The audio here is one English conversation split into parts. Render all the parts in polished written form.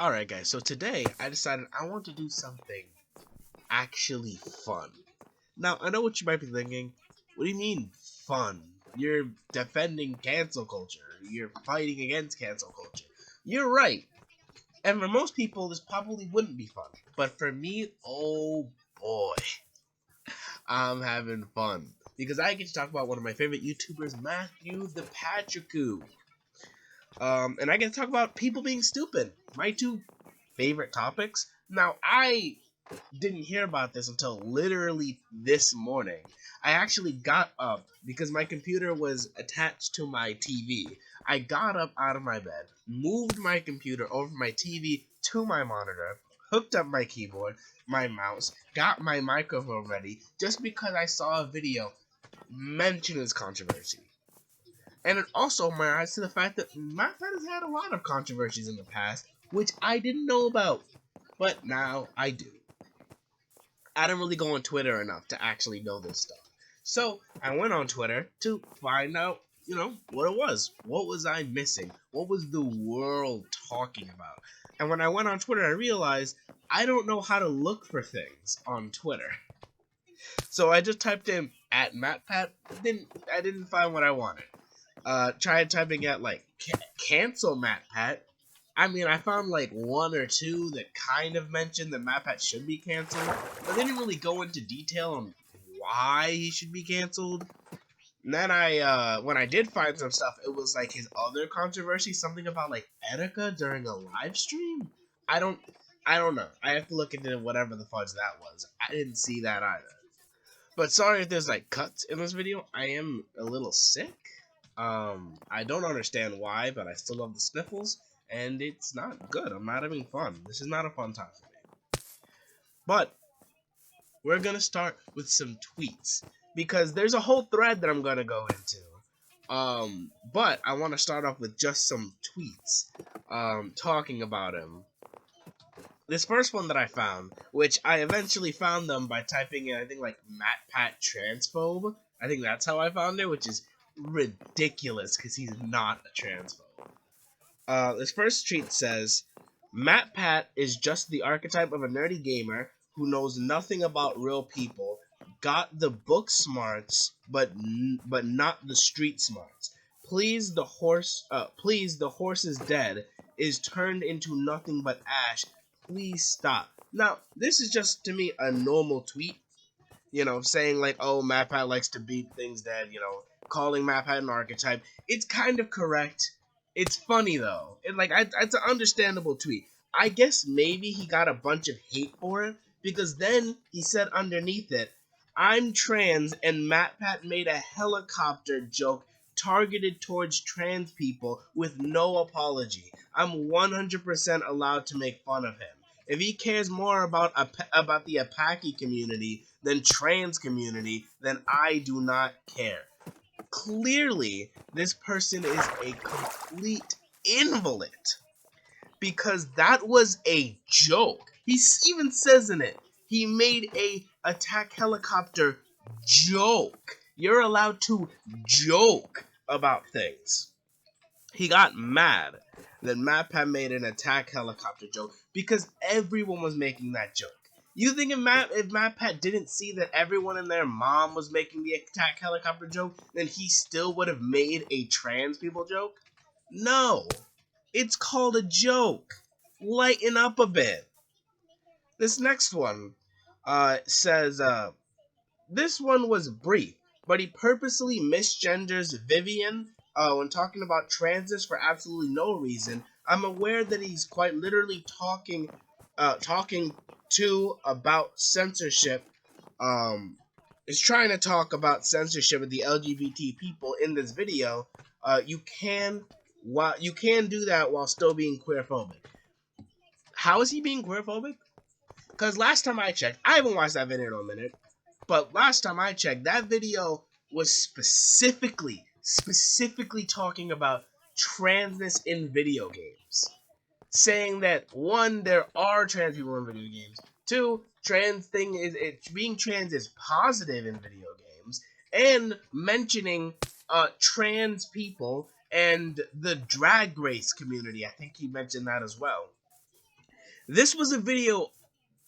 Alright guys, so today I decided I want to do something actually fun. Now, I know what you might be thinking. What do you mean, fun? You're defending cancel culture. You're fighting against cancel culture. You're right. And for most people, this probably wouldn't be fun. But for me, oh boy, I'm having fun. Because I get to talk about one of my favorite YouTubers, Matthew the Patrickoo. And I get to talk about people being stupid. My two favorite topics. Now, I didn't hear about this until literally this morning. I actually got up because my computer was attached to my TV. I got up out of my bed, moved my computer over my TV to my monitor, hooked up my keyboard, my mouse, got my microphone ready, just because I saw a video mention this controversy. And it also my eyes to the fact that MatPat has had a lot of controversies in the past, which I didn't know about, but now I do. I don't really go on Twitter enough to actually know this stuff. So I went on Twitter to find out, what it was. What was I missing? What was the world talking about? And when I went on Twitter, I realized I don't know how to look for things on Twitter. So I just typed in @MatPat. I didn't find what I wanted. Tried typing at cancel MatPat. I mean, I found like one or two that kind of mentioned that MatPat should be canceled, but they didn't really go into detail on why he should be canceled. And then when I did find some stuff, it was like his other controversy, something about like Etika during a live stream. I don't know. I have to look into whatever the fudge that was. I didn't see that either. But sorry if there's like cuts in this video. I am a little sick. I don't understand why, but I still have the sniffles, and it's not good. I'm not having fun. This is not a fun time for me. But we're gonna start with some tweets, because there's a whole thread that I'm gonna go into. But I want to start off with just some tweets, talking about him. This first one that I found, which I eventually found them by typing in, I think, like, MatPat transphobe. I think that's how I found it, which is ridiculous, because he's not a transphobe. This first tweet says, MatPat is just the archetype of a nerdy gamer who knows nothing about real people, got the book smarts, but not the street smarts. Please, the horse is dead, is turned into nothing but ash. Please stop. Now, this is just, to me, a normal tweet. Saying like, oh, MatPat likes to beat things dead, calling MatPat an archetype. It's kind of correct. It's funny, though. It's an understandable tweet. I guess maybe he got a bunch of hate for it, because then he said underneath it, I'm trans, and MatPat made a helicopter joke targeted towards trans people with no apology. I'm 100% allowed to make fun of him. If he cares more about the Apache community than trans community, then I do not care. Clearly, this person is a complete invalid, because that was a joke. He even says in it, he made a attack helicopter joke. You're allowed to joke about things. He got mad that MatPat made an attack helicopter joke because everyone was making that joke. You think if MatPat didn't see that everyone and their mom was making the attack helicopter joke, then he still would have made a trans people joke? No. It's called a joke. Lighten up a bit. This next one says, this one was brief, but he purposely misgenders Vivian when talking about transness for absolutely no reason. I'm aware that he's quite literally talking about censorship. Is trying to talk about censorship of the LGBT people in this video. You can do that while still being queerphobic. How is he being queerphobic? Because last time I checked, I haven't watched that video in a minute, but last time I checked, that video was specifically talking about transness in video games. Saying that, one, there are trans people in video games. Two, being trans is positive in video games. And mentioning trans people and the drag race community. I think he mentioned that as well. This was a video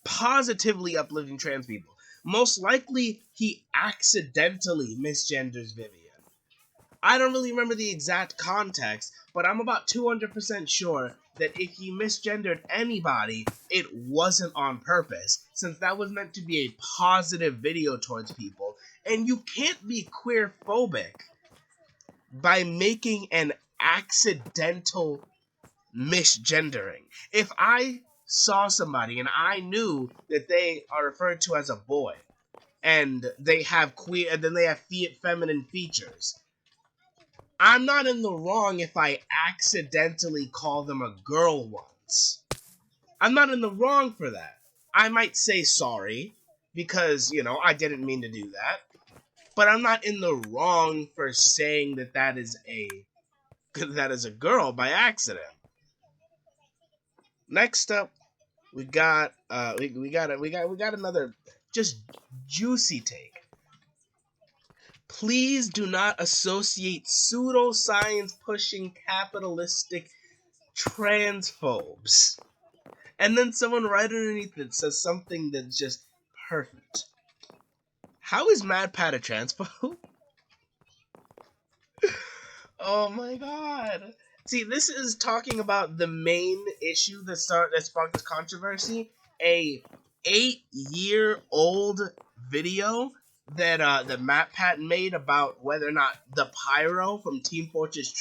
positively uplifting trans people. Most likely, he accidentally misgenders Vivian. I don't really remember the exact context, but I'm about 200% sure that if he misgendered anybody, it wasn't on purpose, since that was meant to be a positive video towards people, and you can't be queer phobic by making an accidental misgendering. If I saw somebody and I knew that they are referred to as a boy, and they have queer, and then they have feminine features, I'm not in the wrong if I accidentally call them a girl once. I'm not in the wrong for that. I might say sorry because, I didn't mean to do that. But I'm not in the wrong for saying that is a girl by accident. Next up, we got another just juicy take. Please do not associate pseudoscience pushing capitalistic transphobes. And then someone right underneath it says something that's just perfect. How is MatPat a transphobe? Oh my god. See, this is talking about the main issue that sparked this controversy. A 8-year-old video that MatPat made about whether or not the Pyro from Team Fortress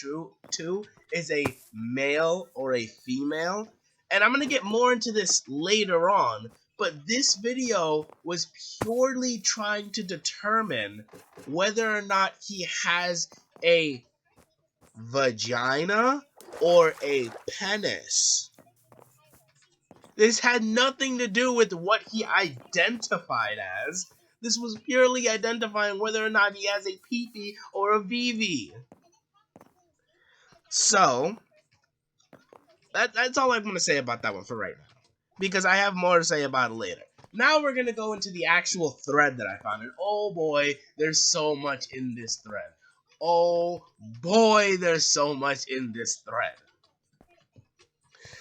2 is a male or a female. And I'm gonna get more into this later on, but this video was purely trying to determine whether or not he has a vagina or a penis. This had nothing to do with what he identified as. This was purely identifying whether or not he has a pee-pee or a VV. So, that's all I'm going to say about that one for right now, because I have more to say about it later. Now we're going to go into the actual thread that I found, and oh boy, there's so much in this thread. Oh boy, there's so much in this thread.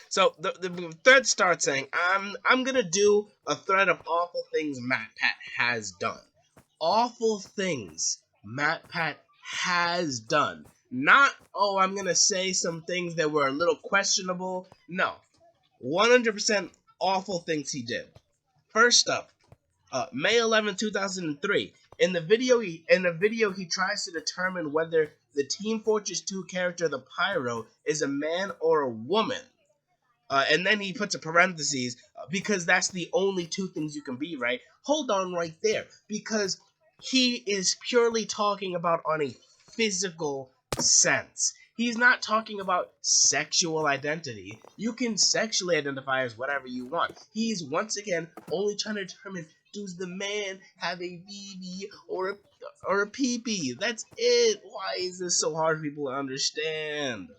So the thread starts saying, I'm gonna do a thread of awful things MatPat has done. Awful things MatPat has done. Not, oh, I'm gonna say some things that were a little questionable. No. 100% awful things he did. First up, May 11, 2003. In the video, he tries to determine whether the Team Fortress 2 character, the Pyro, is a man or a woman. And then he puts a parentheses, because that's the only two things you can be, right? Hold on right there, because he is purely talking about on a physical sense. He's not talking about sexual identity. You can sexually identify as whatever you want. He's, once again, only trying to determine, does the man have a BB or a PP? That's it. Why is this so hard for people to understand?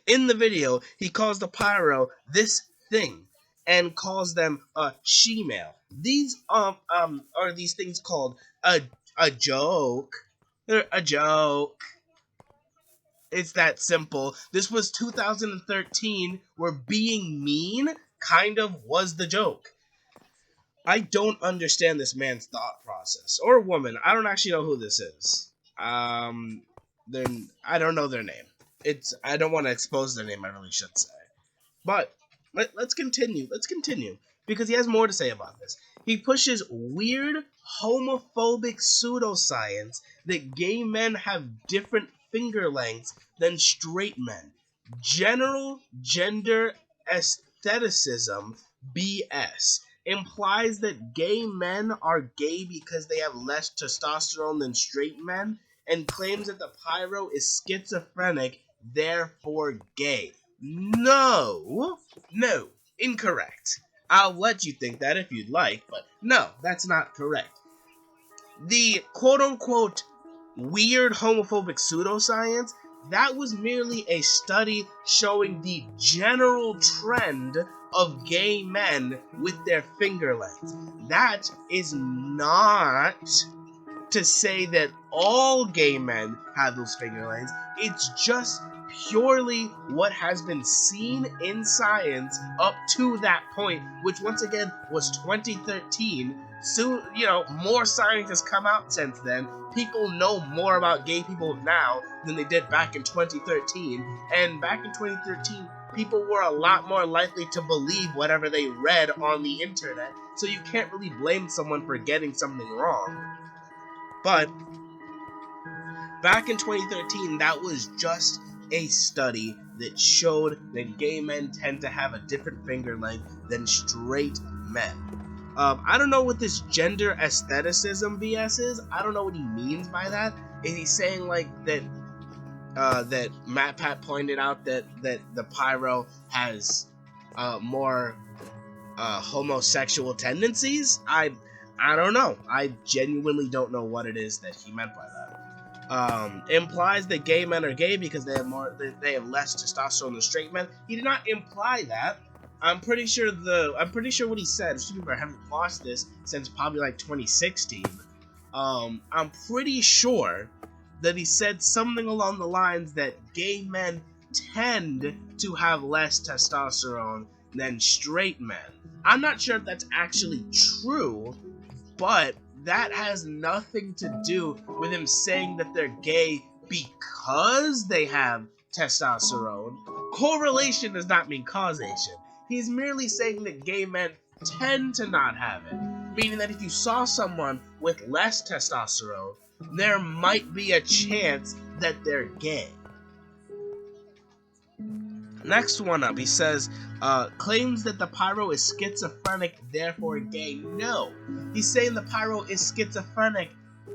In the video, he calls the Pyro this thing and calls them she-male. These are these things called a joke. They're a joke. It's that simple. This was 2013, where being mean kind of was the joke. I don't understand this man's thought process, or woman. I don't actually know who this is. Then I don't know their name. I don't want to expose their name. I really should say. But let's continue. Let's continue, because he has more to say about this. He pushes weird homophobic pseudoscience that gay men have different finger lengths than straight men. General gender aestheticism BS implies that gay men are gay because they have less testosterone than straight men, and claims that the Pyro is schizophrenic, therefore gay. No, incorrect. I'll let you think that if you'd like, but no, that's not correct. The quote-unquote weird homophobic pseudoscience, that was merely a study showing the general trend of gay men with their finger lengths. That is not to say that all gay men have those finger lengths. It's just purely what has been seen in science up to that point, which once again was 2013. Soon, more scientists come out since then. People know more about gay people now than they did back in 2013. And back in 2013, people were a lot more likely to believe whatever they read on the internet. So you can't really blame someone for getting something wrong. But back in 2013, that was just a study that showed that gay men tend to have a different finger length than straight men. I don't know what this gender aestheticism BS is. I don't know what he means by that. Is he saying like that that MatPat pointed out that the pyro has more homosexual tendencies? I don't know. I genuinely don't know what it is that he meant by that. Implies that gay men are gay because they have less testosterone than straight men. He did not imply that. I'm pretty sure what he said. Excuse me, I haven't watched this since probably like 2016. I'm pretty sure that he said something along the lines that gay men tend to have less testosterone than straight men. I'm not sure if that's actually true, but that has nothing to do with him saying that they're gay because they have testosterone. Correlation does not mean causation. He's merely saying that gay men tend to not have it, meaning that if you saw someone with less testosterone, there might be a chance that they're gay. Next one up, he says, claims that the pyro is schizophrenic, therefore gay. No, he's saying the pyro is schizophrenic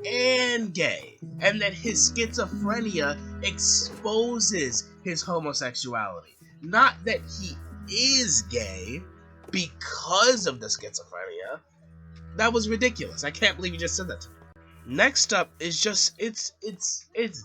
and gay, and that his schizophrenia exposes his homosexuality. Not that he is gay because of the schizophrenia. That was ridiculous. I can't believe you just said that to me. Next up is just it's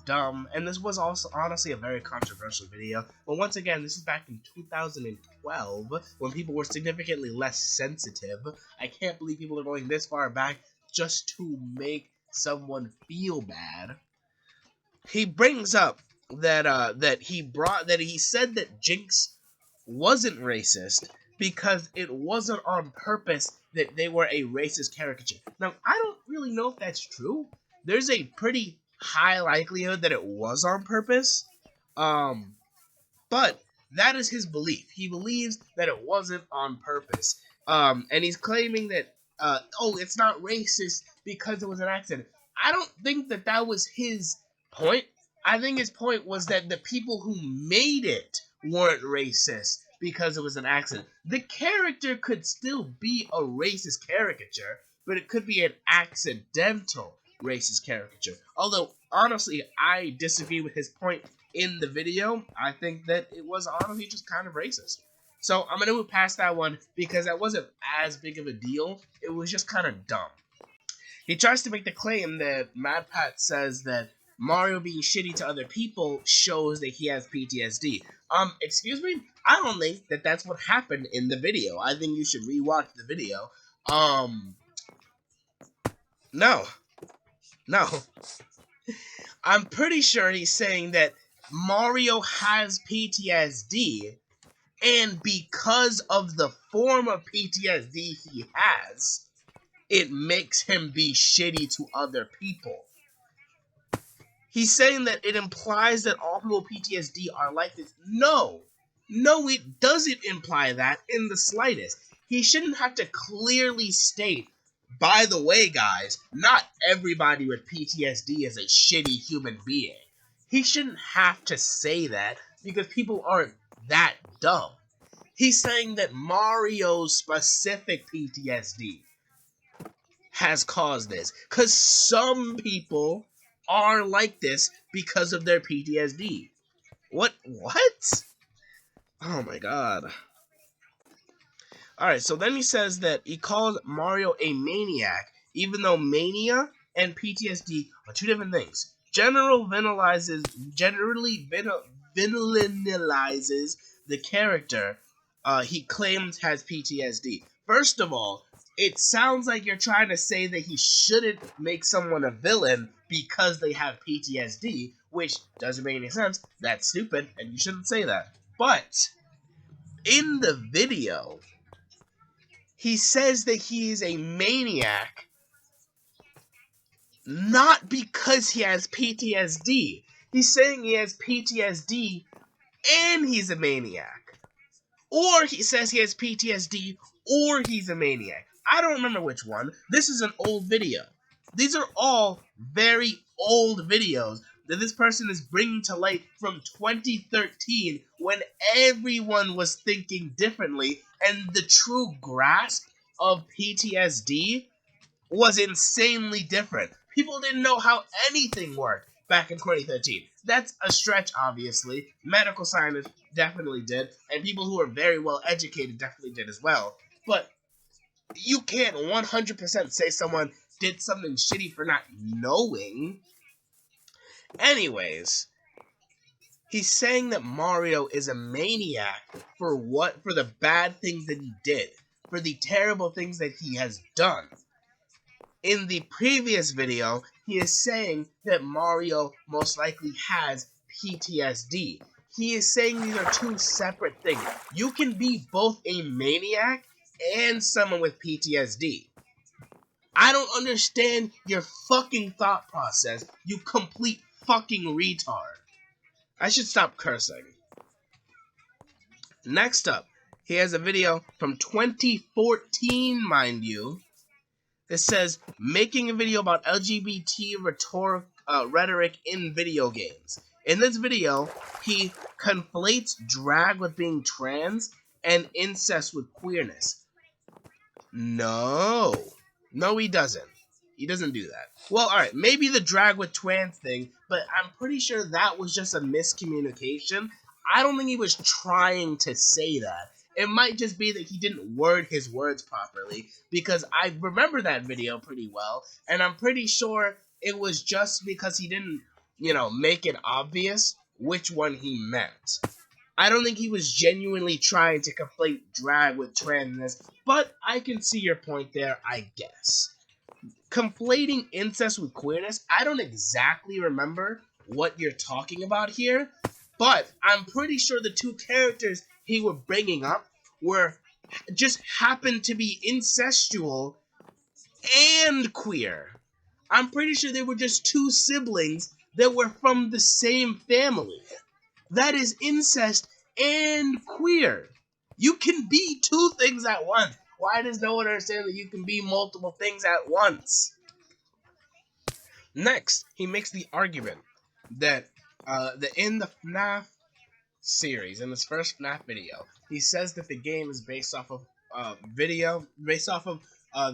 dumb, and this was also honestly a very controversial video. But once again, this is back in 2012 when people were significantly less sensitive. I can't believe people are going this far back just to make someone feel bad. He brings up that he said that Jinx wasn't racist because it wasn't on purpose that they were a racist caricature. Now, I don't really know if that's true. There's a pretty high likelihood that it was on purpose. But that is his belief. He believes that it wasn't on purpose. And he's claiming that, it's not racist because it was an accident. I don't think that was his point. I think his point was that the people who made it weren't racist because it was an accident. The character could still be a racist caricature, but it could be an accidental racist caricature. Although, honestly, I disagree with his point in the video. I think that it was honestly just kind of racist. So I'm going to move past that one because that wasn't as big of a deal. It was just kind of dumb. He tries to make the claim that MatPat says that Mario being shitty to other people shows that he has PTSD. Excuse me? I don't think that that's what happened in the video. I think you should rewatch the video. No. I'm pretty sure he's saying that Mario has PTSD, and because of the form of PTSD he has, it makes him be shitty to other people. He's saying that it implies that all people with PTSD are like this. No, it doesn't imply that in the slightest. He shouldn't have to clearly state, by the way, guys, not everybody with PTSD is a shitty human being. He shouldn't have to say that because people aren't that dumb. He's saying that Mario's specific PTSD has caused this. Because some people are like this because of their PTSD. What? Oh my god. Alright, so then he says that he calls Mario a maniac, even though mania and PTSD are two different things. Generally villainizes the character he claims has PTSD. First of all, it sounds like you're trying to say that he shouldn't make someone a villain because they have PTSD, which doesn't make any sense. That's stupid, and you shouldn't say that. But in the video, he says that he is a maniac not because he has PTSD. He's saying he has PTSD and he's a maniac. Or he says he has PTSD or he's a maniac. I don't remember which one. This is an old video. These are all very old videos that this person is bringing to light from 2013 when everyone was thinking differently and the true grasp of PTSD was insanely different. People didn't know how anything worked back in 2013. That's a stretch, obviously. Medical scientists definitely did, and people who are very well educated definitely did as well. But you can't 100% say someone did something shitty for not knowing. Anyways, he's saying that Mario is a maniac for the bad things that he did, for the terrible things that he has done. In the previous video, he is saying that Mario most likely has PTSD. He is saying these are two separate things. You can be both a maniac and someone with PTSD. I don't understand your fucking thought process, you complete fucking retard. I should stop cursing. Next up, he has a video from 2014, mind you. It says, making a video about LGBT rhetoric in video games. In this video, he conflates drag with being trans and incest with queerness. No, he doesn't. He doesn't do that. Well, alright, maybe the drag with trans thing, but I'm pretty sure that was just a miscommunication. I don't think he was trying to say that. It might just be that he didn't word his words properly, because I remember that video pretty well, and I'm pretty sure it was just because he didn't, make it obvious which one he meant. I don't think he was genuinely trying to conflate drag with transness, but I can see your point there, I guess. Conflating incest with queerness, I don't exactly remember what you're talking about here, but I'm pretty sure the two characters he was bringing up were just happened to be incestual and queer. I'm pretty sure they were just two siblings that were from the same family. That is incest and queer. You can be two things at once. Why does no one understand that you can be multiple things at once? Next, he makes the argument that in the FNAF series, in his first FNAF video, he says that the game is based off of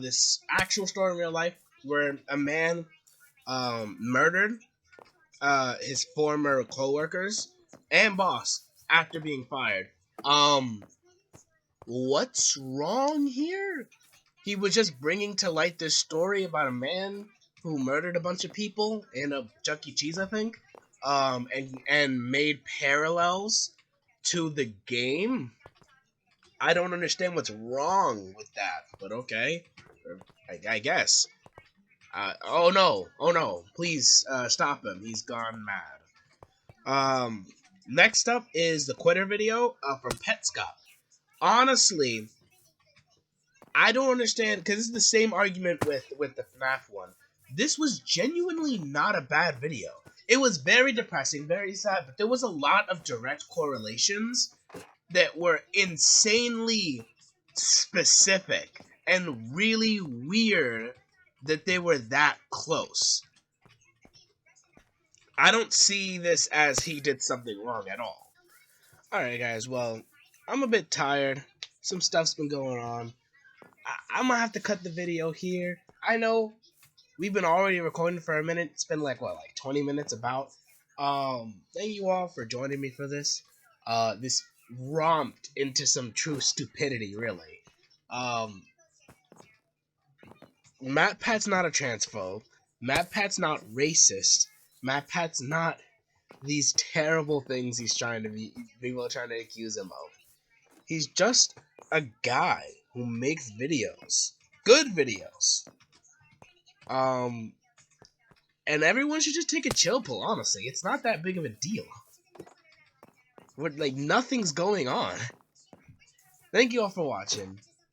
this actual story in real life where a man murdered his former co-workers and boss after being fired. What's wrong here? He was just bringing to light this story about a man who murdered a bunch of people in a Chuck E. Cheese, I think, and made parallels to the game. I don't understand what's wrong with that, but okay, I guess. Oh no, please stop him. He's gone mad. Next up is the quitter video from Petscop. Honestly, I don't understand, because this is the same argument with the FNAF one. This was genuinely not a bad video. It was very depressing, very sad, but there was a lot of direct correlations that were insanely specific and really weird that they were that close. I don't see this as he did something wrong at all. Alright guys, well, I'm a bit tired. Some stuff's been going on. I'm gonna have to cut the video here. I know we've been already recording for a minute. It's been like 20 minutes about. Thank you all for joining me for this. This romped into some true stupidity, really. MatPat's not a transphobe. MatPat's not racist. MatPat's not these terrible things people are trying to accuse him of. He's just a guy who makes videos. Good videos. And everyone should just take a chill pill, honestly. It's not that big of a deal. Like, nothing's going on. Thank you all for watching.